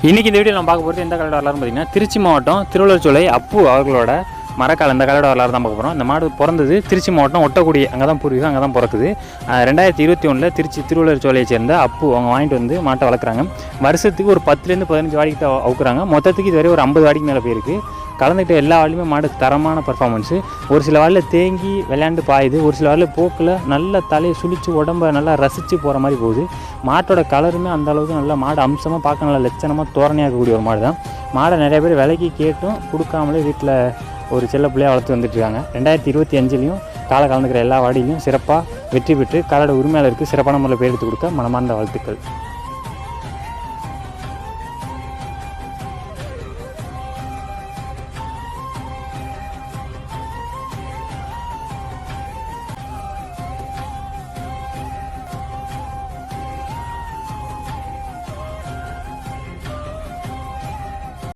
இன்றைக்கி இந்த வீடியோ நம்ம பார்க்க போகிறது எந்த கலட வரலாறுன்னு பார்த்தீங்கன்னா திருச்சி மாவட்டம் திருவள்ளூர் சோலை அப்பு அவர்களோட மரக்கால் இந்த கலட வரலாறு தான் பார்க்க போகிறோம். இந்த மாடு பிறந்தது திருச்சி மாவட்டம் ஒட்டக்குடி, அங்கே தான் பூர்வீகம், அங்கே தான் பிறக்குது. 2021 திருச்சி திருவள்ளூர் சோலையை சேர்ந்த அப்பு அவங்க வாங்கிட்டு வந்து மாட்டை வளர்க்குறாங்க. வருஷத்துக்கு ஒரு 10லேருந்து 15 வாடிக்கு தான் அவுக்குறாங்க. மொத்தத்துக்கு இதுவரை ஒரு 50 வாடிக்கு மேலே போயிருக்கு. கலந்துக்கிட்ட எல்லா வாடியுமே மாடு தரமான பர்ஃபார்மன்ஸு. ஒரு சில வாடியில் தேங்கி விளையாண்டு பாயுது, ஒரு சில வாடியில் போக்கில் நல்ல தலையை சுழித்து உடம்பை நல்லா ரசித்து போகிற மாதிரி போகுது. மாட்டோட கலருமே அந்த அளவுக்கு நல்லா மாடு அம்சமாக பார்க்க நல்லா லட்சணமாக தோரணையாக இருக்கக்கூடிய ஒரு மாடு தான். மாடை நிறைய பேர் விலைக்கு கேட்டும் கொடுக்காமலே வீட்டில் ஒரு செல்ல பிள்ளையாக வளர்த்து வந்துட்டுருக்காங்க. 2025லையும் காலை கலந்துக்கிற எல்லா வாடியிலையும் சிறப்பாக வெற்றி பெற்று காலோட உரிமையாளருக்கு சிறப்பான முறையில் பேர் எடுத்து கொடுக்க மனமார்ந்த வாழ்த்துக்கள்.